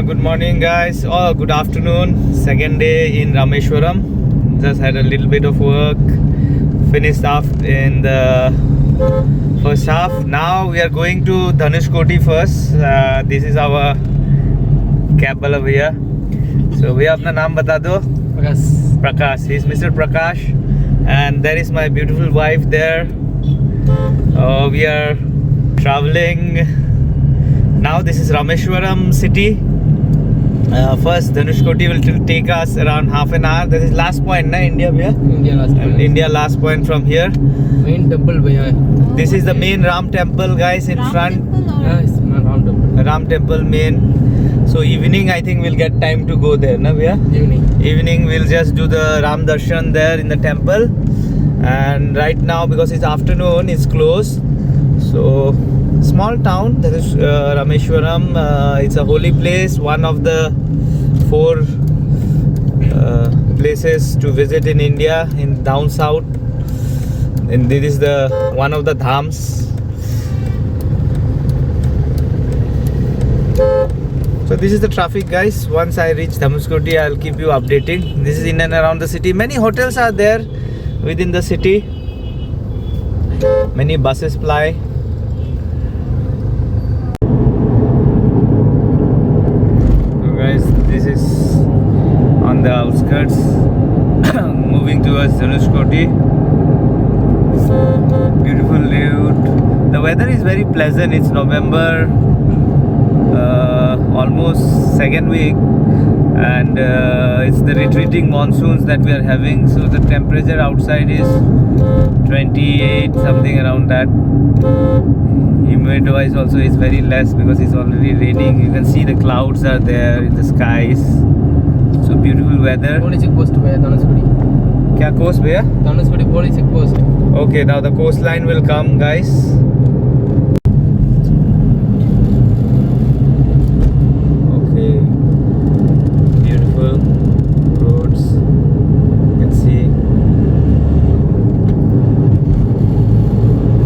Good morning, guys. Oh, good afternoon. Second day in Rameshwaram. Just had a little bit of work. Finished off in the first half. Now we are going to Dhanushkoti first. This is our cab wala bhaiya. So भैया अपना नाम बता दो. Prakash. He's Mr. Prakash, and there is my beautiful wife there. We are traveling. Now this is Rameshwaram city. First Dhanushkoti will take us around half an hour. This is last point, na India bhaiya? India last point. India last point from here. Main temple bhaiya. This is the main Ram temple, guys, in front. Yeah, it's Ram temple. Ram temple main. So evening I think we'll get time to go there, na bhaiya? Evening we'll just do the Ram darshan there in the temple. And right now, because it's afternoon, it's closed. So small town, that is Rameshwaram. It's a holy place, one of the 4 places to visit in India, in down south. And this is the one of the dhams. So this is the traffic, guys. Once I reach Dhanushkoti, I'll keep you updating. This is in and around the city. Many hotels are there within the city. Many buses ply. This is on the outskirts, moving towards Dhanushkoti. Beautiful route. The weather is very pleasant. It's November, almost second week, and it's the retreating monsoons that we are having. So the temperature outside is 28, something around that. Humidity wise also is very less because it's already raining. You can see the clouds are there in the skies. So beautiful weather. Police check post bhaiya Dhanushkoti. Kya coast bhaiya? Dhanushkoti police check post. Okay, now the coastline will come, guys. Okay, beautiful roads. You can see.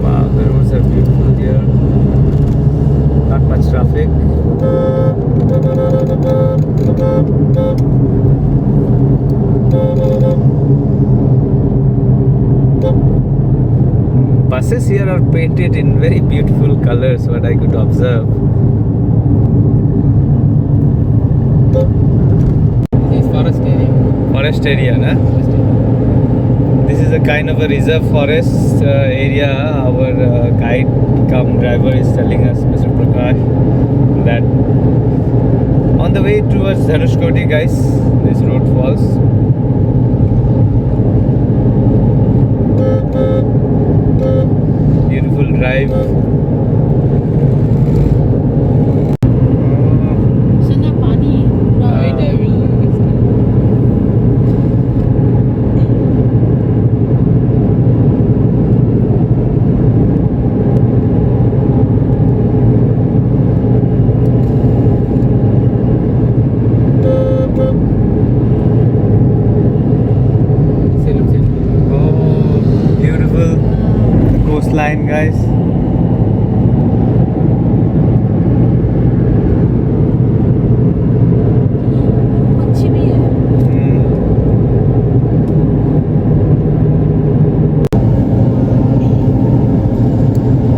Wow, the roads are beautiful here. Not much traffic. Buses here are painted in very beautiful colors, what I could observe. This is forest area. Forest area, na? This is a kind of a reserve forest area. Our guide cum driver is telling us, Mr. Prakash, that on the way towards Dhanushkoti, guys, this road falls. Beautiful drive. Sana pani. Wait, I will next time. Oh, beautiful coastline, guys. अच्छी भी है.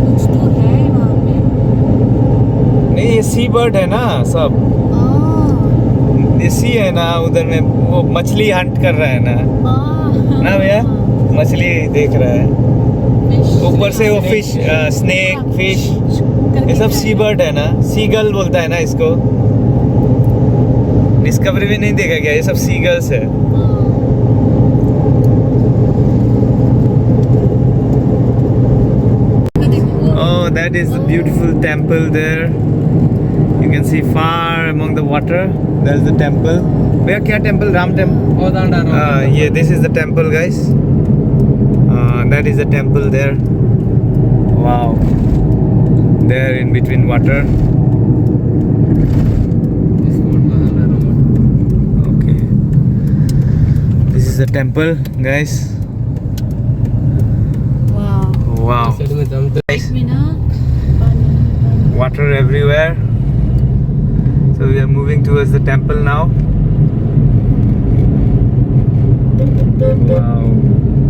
कुछ तो है वहाँ पे. नहीं, ये सी बर्ड है ना सब. ये सी है ना, उधर में वो मछली हंट कर रहा है ना. ना भैया, मछली देख रहा है. ऊपर से वो फिश, स्नेक, फिश, ये सब सी बर्ड है ना. सीगल बोलता है ना इसको. डिस्कवरी में नहीं देखा गया, ये सब सीगल्स है. Oh, that is the beautiful temple there. You can see far among the water. There's the temple. भैया क्या temple? Ram temple. Oh, Danda. Yeah, this is the temple, guys. That is the temple there. Wow. There in between water. This road Danda. Okay. This is the temple, guys. Wow. Wow. Side में दम तो Guys, में ना पानी. water everywhere. So we are moving towards the temple now. Wow,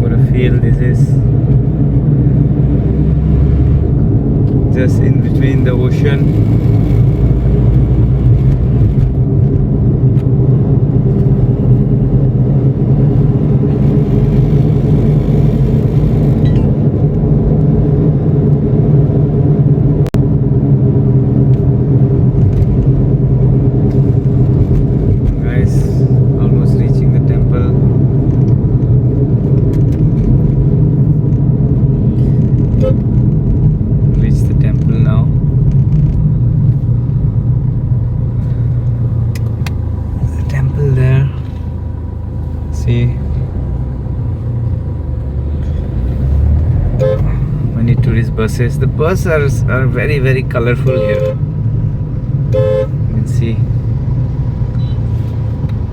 what a feel this is. Just in between the ocean. Many tourist buses. The buses are very colorful here. You can see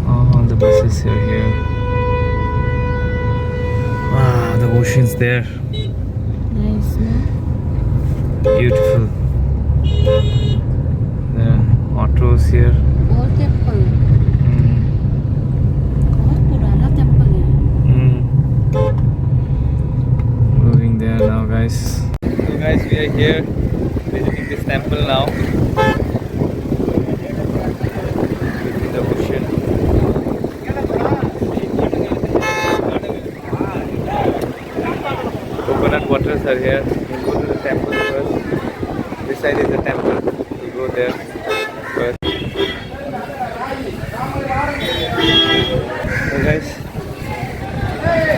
all the buses are here. Wow, the ocean's there. Nice, no? Beautiful. The autos here. और temple Mm. बहुत पुराना temple है Moving there now, guys. So guys, we are here visiting this temple now. In the ocean. Coconut waters are here. We'll go to the temple first. This side is the temple. We'll go there first. So guys,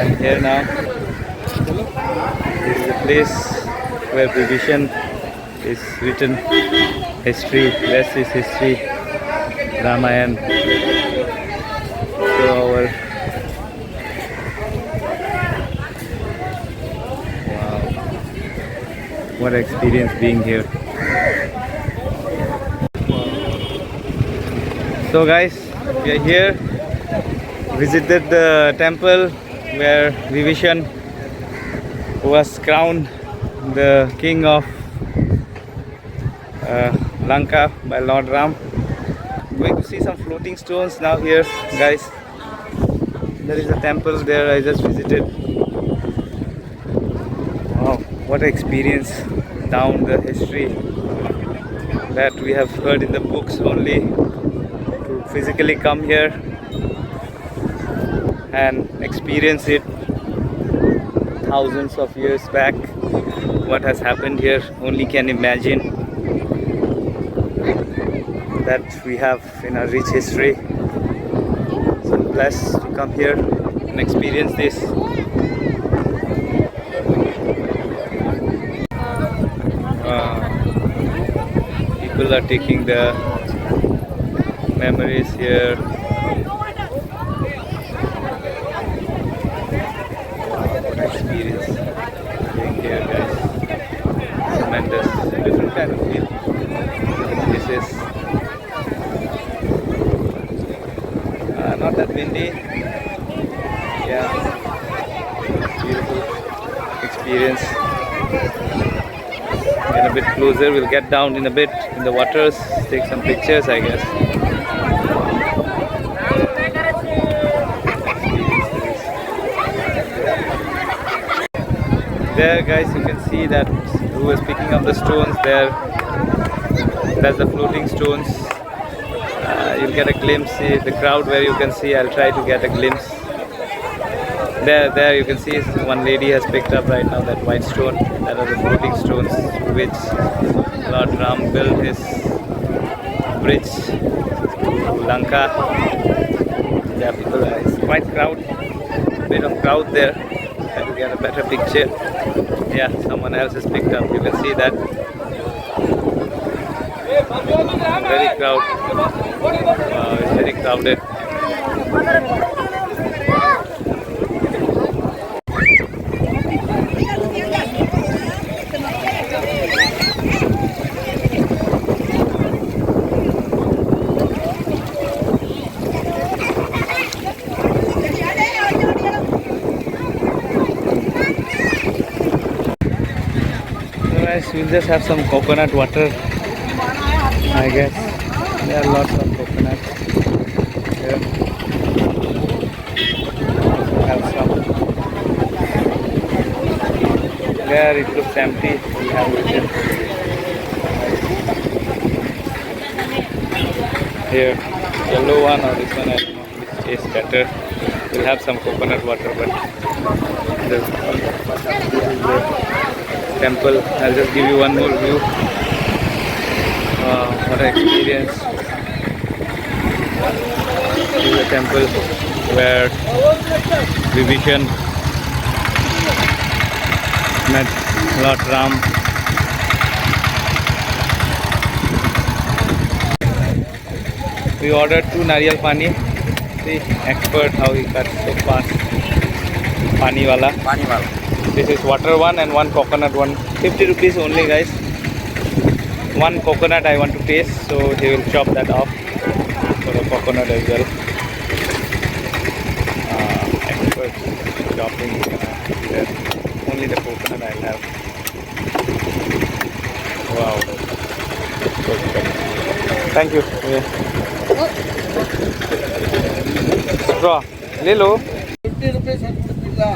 I'm here now. This is the place where Vibhishan is written. History, rest is history. Ramayana. So our wow, what an experience being here. So guys, we are here. Visited the temple where Vibhishan was crowned the king of Lanka by Lord Ram. Going to see some floating stones now here, guys. There is a temple there I just visited. Wow, what an experience down the history that we have heard in the books only. To physically come here and experience it thousands of years back, what has happened here, only can imagine that we have in our rich history. So I'm blessed to come here and experience this. People are taking the memories here. Experience being here, guys. Tremendous, different kind of feel. This is not that windy. Yeah, beautiful experience. Get a bit closer. We'll get down in a bit in the waters, take some pictures, I guess. There, guys, you can see that who is picking up the stones there. That's the floating stones. You'll get a glimpse. See the crowd where you can see. I'll try to get a glimpse. There you can see one lady has picked up right now that white stone. That are the floating stones which Lord Ram built his bridge to Lanka. There people are, it's quite crowd. Bit of crowd there. Try to get a better picture. Yeah, someone else has picked up. You can see that. Very crowded. Wow, it's very crowded. We'll just have some coconut water, I guess. There are lots of coconuts here. Have some. There it looks empty. We have ocean. Here, yellow one or this one, I don't know which tastes better. We'll have some coconut water, but this is the temple. I'll just give you one more view. Wow, what an experience. This is the temple where Vibhishan met Lord Ram. We ordered 2 nariyal pani. See, expert how he cuts so fast. Pani wala. This is water one and one coconut one. 50 rupees only, guys. One coconut I want to taste, so he will chop that off for the coconut as well. Expert chopping. There. Only the coconut I'll have. Wow. Thank you. Yeah. Straw. ले लो. 50 rupees pizza.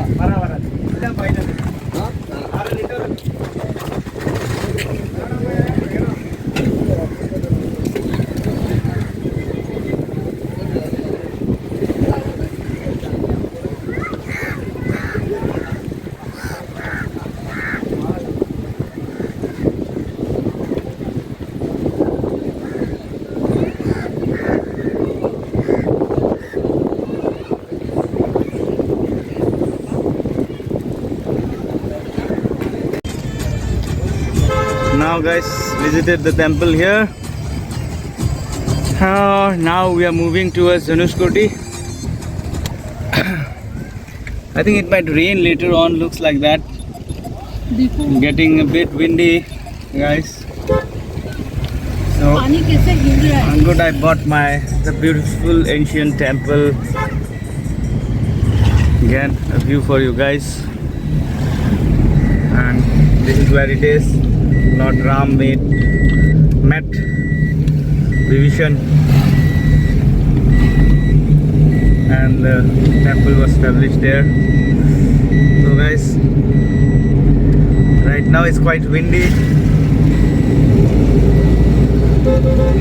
Now guys, visited the temple here. Now we are moving towards Dhanushkoti. I think it might rain later on, looks like that. Getting a bit windy, guys. So पानी कैसे गिर रहा है? I'm good. I bought the beautiful ancient temple. Again, a view for you guys. And this is where it is. Lord Ram met Vibhishan, and the temple was established there. So guys, right now it's quite windy.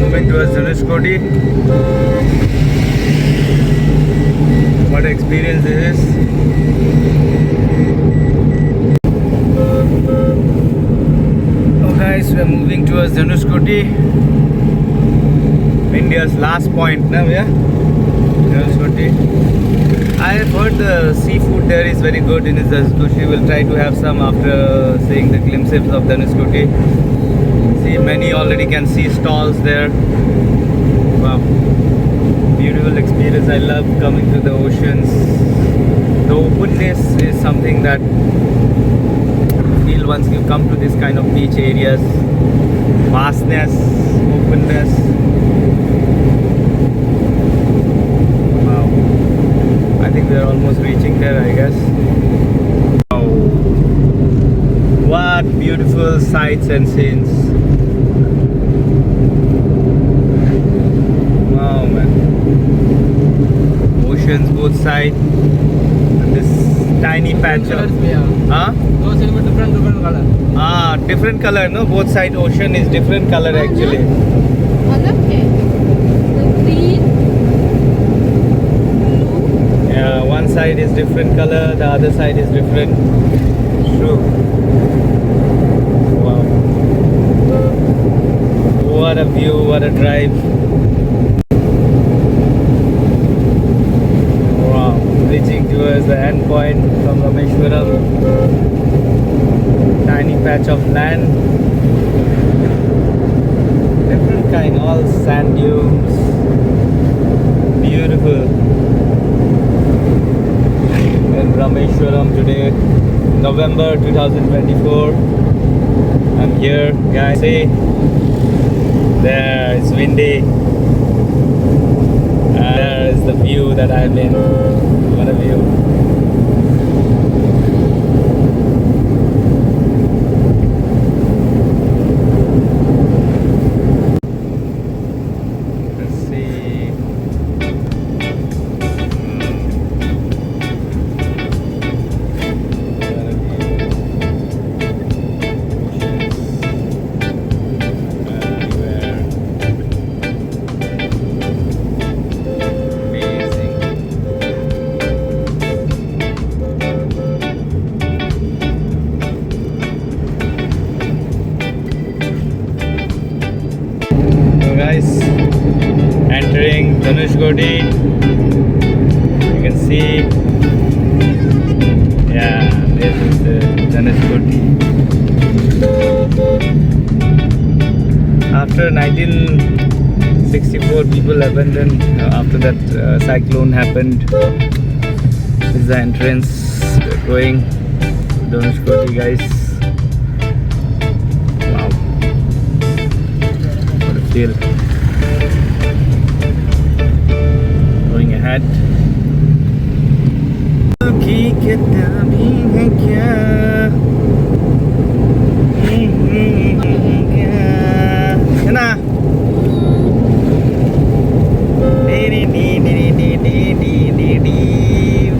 Moving towards Dhanushkoti. What experience this is. Guys, we are moving towards Dhanushkoti, India's last point. Now, yeah, Dhanushkoti. I have heard the seafood there is very good in Dhanushkoti. We'll try to have some after seeing the glimpses of Dhanushkoti. See, many already can see stalls there. Wow, beautiful experience. I love coming to the oceans. The openness is something that feel once you come to this kind of beach areas. Vastness, openness. Wow. I think we are almost reaching there, I guess. Wow. What beautiful sights and scenes. Wow, man. Oceans both sides. And this tiny patch of... Huh? Those will be different color. Different color, no? Both side ocean is different color actually. अलग है. The green. Yeah, one side is different color, the other side is different. True. Wow. What a view, what a drive. Wow. Reaching towards the end point from Rameshwaram. Tiny patch of land. Different kind, all sand dunes. Beautiful. In Rameshwaram today, November 2024. I'm here, guys. See, there it's windy. There is the view that I'm in. What a view. Dhanushkodi. You can see. Yeah, this is the Dhanushkodi. After 1964, people abandoned. After that cyclone happened. This is the entrance. We're going to Dhanushkodi, guys. Wow. What a feel. Going ahead. की किताबी है क्या है ना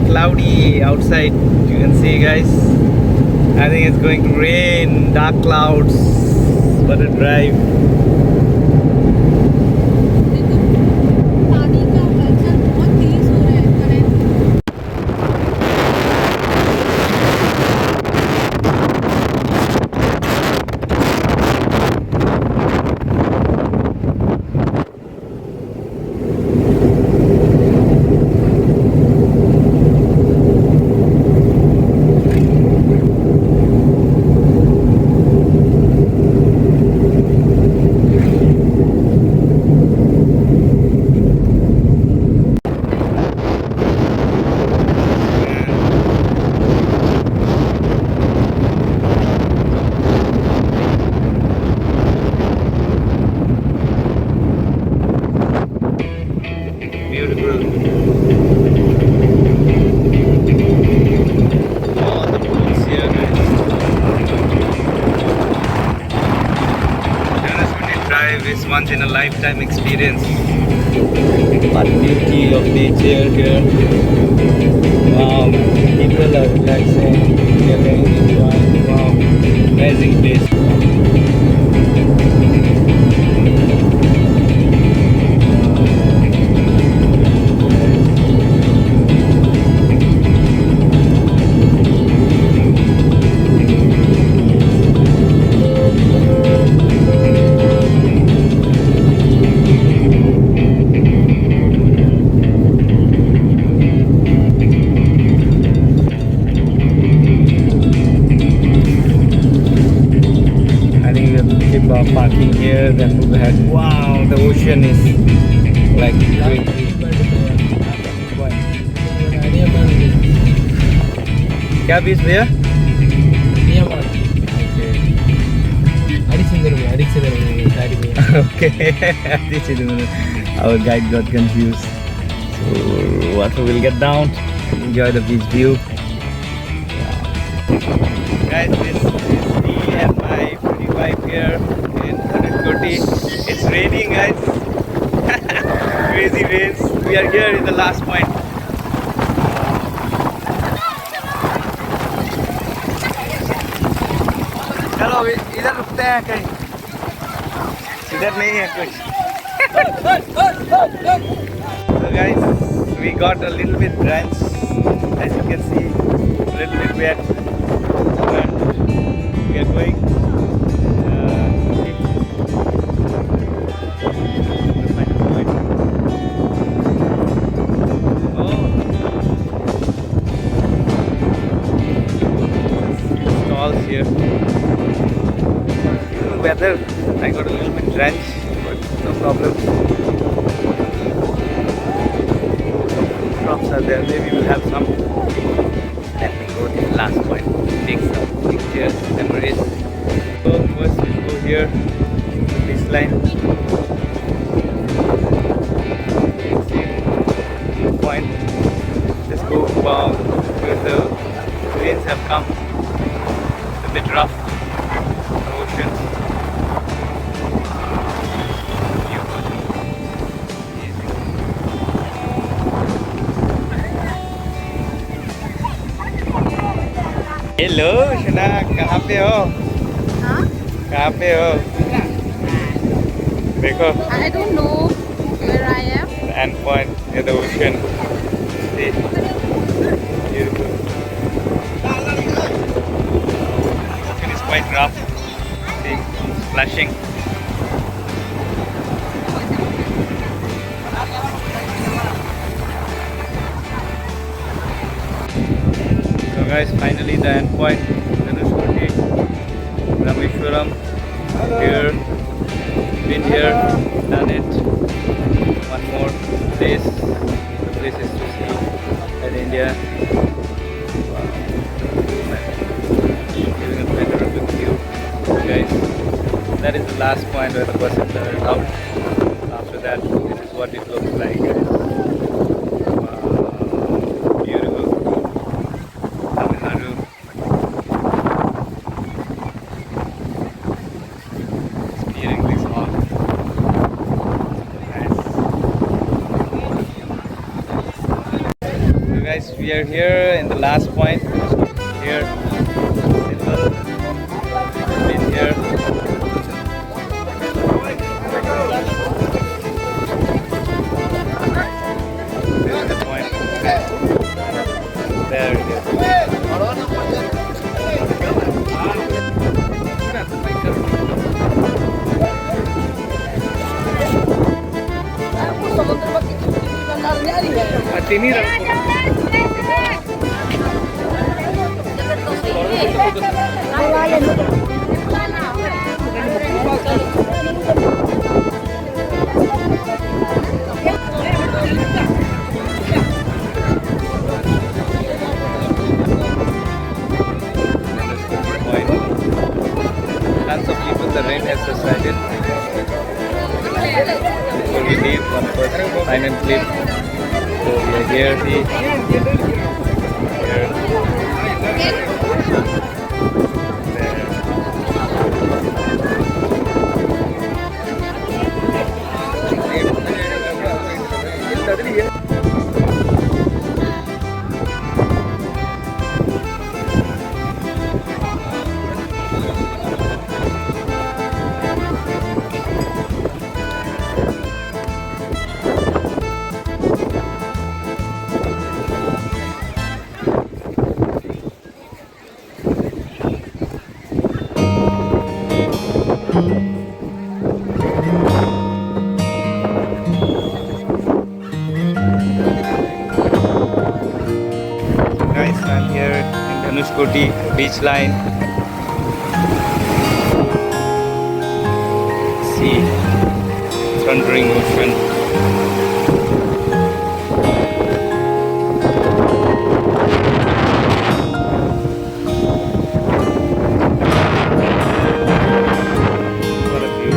cloudy outside, you can see, guys. I think it's going to rain. Dark clouds. What a drive. देखो पानी का pressure बहुत तेज हो रहा है current beautiful. All the pools here, guys. Dhanushkodi Drive is once in a lifetime experience. What beauty of nature here. Wow, people are relaxing, chilling, enjoying. Wow, amazing place. Parking here, then move ahead. Wow, the ocean is like great. क्या बीच भैया? Okay. Our guide got confused. So what we'll get down, enjoy the beach view. Guys, this is me and my pretty wife here in Dhanushkodi. It's raining, guys. Crazy rains. We are here in the last point. चलो इधर रुकते हैं कहीं. इधर नहीं है कुछ. So guys, we got a little bit drenched, as you can see, a little bit wet, and we are going. Here. Even the weather, I got a little bit drenched, but no problem. Drops are there, maybe we'll have some. Let me go to the last point, take some pictures, memories. So first we'll go here, this line. Point. Let's go. Wow, because the rains have come. A bit rough. Ocean. Hello Shana, कहाँ पे हो? हाँ? कहाँ पे हो? देखो. I don't know where I am. The end point near the ocean. See? Beautiful. It is quite rough. See? Splashing. Guys, finally the end point, Dhanushkoti, Rameshwaram. Here, been here, done it. One more place, the places to see in India. Giving a panoramic view, guys. That is the last point where the buses are out. After that, this is what it looks like, guys. Wow, beautiful. Tamil Nadu. Steering this off. Nice. So guys, we are here in the last point. Here, Simple. Been here. This is the point. There it is. Point. Tons of people, the rain has subsided. Before we leave, one first final clip. So we are here, see. Here. There. Guys, I'm here in Dhanushkoti beach line. See, thundering ocean. What a view.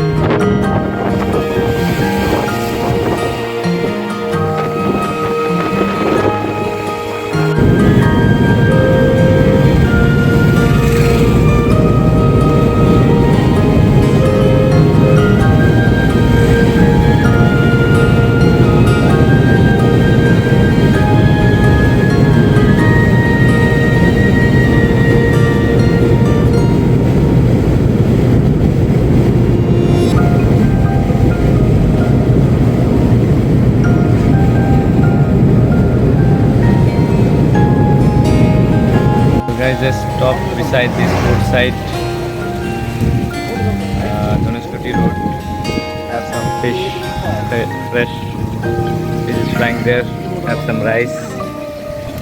Guys, just stopped beside this roadside, Dhanushkoti road. Have some fish, fresh fish is flying there. Have some rice.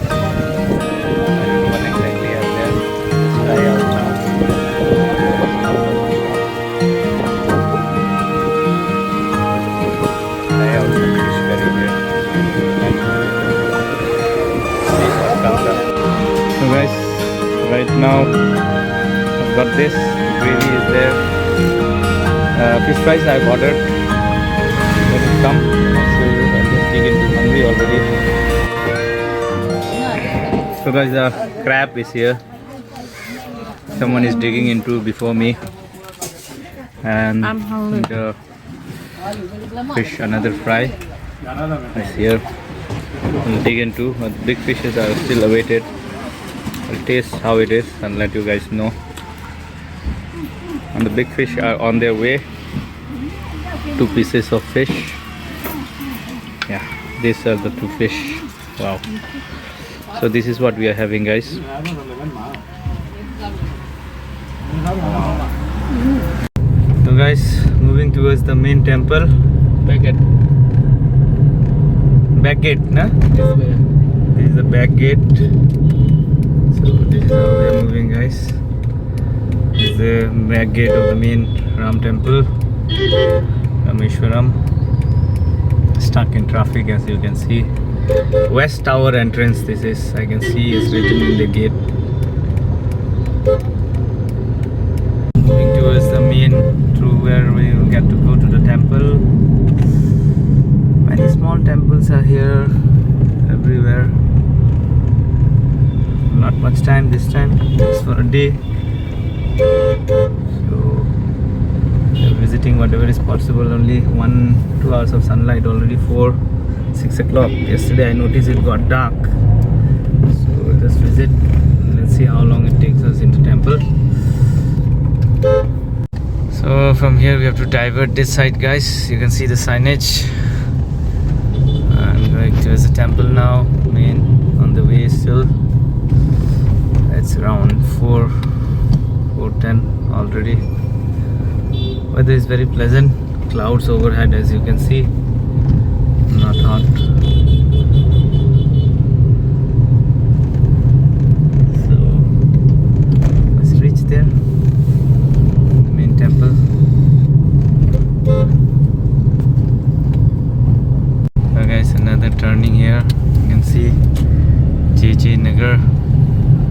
I don't know what exactly are there. Let's try out now. Try out some fish curry here. See what comes up. So guys, right now I've got this gravy is there. Fish fries I've ordered. Let it come. So I'm just digging hungry already. So guys, the crab is here. Someone is digging into before me. And I'm hungry. the fish, another fry is here. We'll dig into. The big fishes are still awaited. I'll taste how it is and let you guys know. And the big fish are on their way. 2 pieces of fish. Yeah, these are the 2 fish. Wow. So this is what we are having, guys. So guys, moving towards the main temple. Back gate, na? This is the back gate. So This is how we are moving, guys. This is the back gate of the main Ram temple, Rameshwaram. Stuck in traffic, as you can see. West Tower entrance, this is, I can see is written in the gate. Moving towards the main, through where we will get to go to the temple. Many small temples are here, everywhere. Not much time this time, just for a day. So we are visiting whatever is possible. Only 1-2 hours of sunlight, already 6 o'clock. Yesterday I noticed it got dark, so just visit. Let's see how long it takes us into temple. So from here we have to divert this side, guys. You can see the signage. I'm going towards the temple now, main, on the way still. It's around 4:10 already. Weather is very pleasant. Clouds overhead, as you can see. Not hot. So let's reach there, the main temple. So guys, another turning here. You can see JJ Nagar,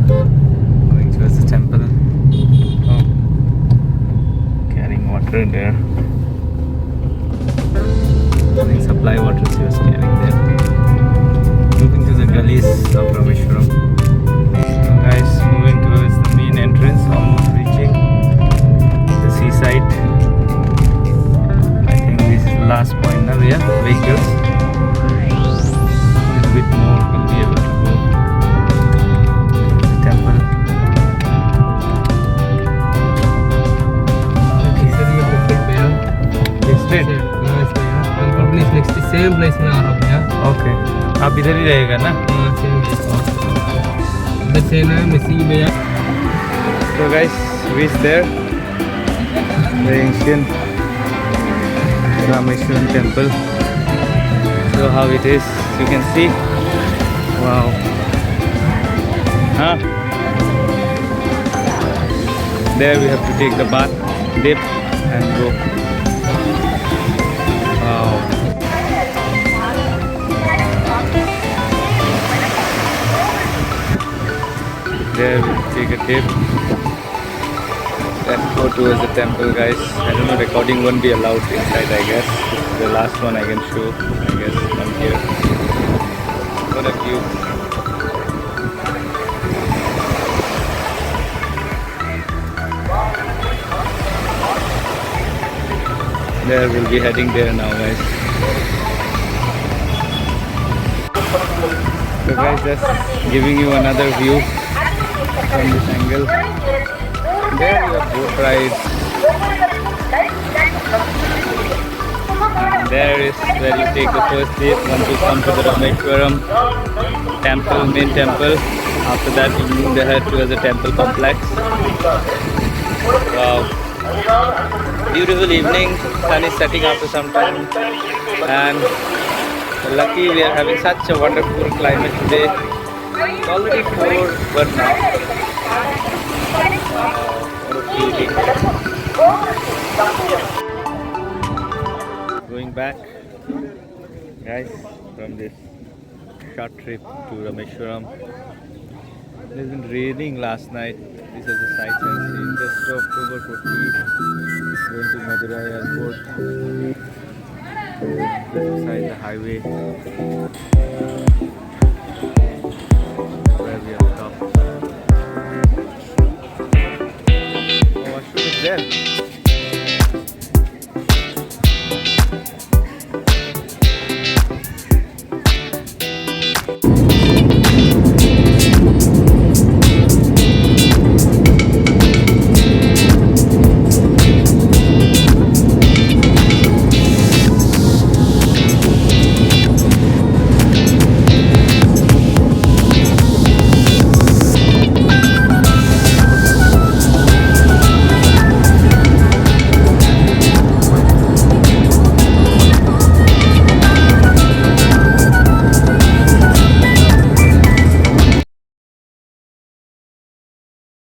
going towards the temple. Oh, carrying water there. I think supply water she was carrying there. Moving to the gullies of Rameshwaram. So guys, moving towards the main entrance, almost reaching the seaside. I think this is the last point now. Yeah, vehicles. A little bit more will be able to go to the temple. Straight. Place next to same place में आ रहा हूँ भैया. Okay. आप इधर ही रहेगा ना? हाँ same place. इधर same है मिसिंग भैया. So guys, reached there. The ancient Rameshwaram temple. So how it is, you can see. Wow. Huh? There we have to take the bath, dip and go. Wow. There we take a dip. Then go towards the temple, guys. I don't know, recording won't be allowed inside, I guess. This is the last one I can show, I guess, from here. What a view. There, we'll be heading there now, guys. So guys, just giving you another view from this angle. There we have boat rides. And there is where you take the first dip once you come to the Rameshwaram temple, main temple. After that you move ahead towards the temple complex. Wow. Beautiful evening, sun is setting after some time, and lucky we are having such a wonderful climate today. It's already 4 now. What a feeling. Going back, guys, from this short trip to Rameshwaram. It has been raining last night. These are the sights and scenes. Just October 14th, going to Madurai airport. Just beside the highway where we have stopped. Oh, washroom is there.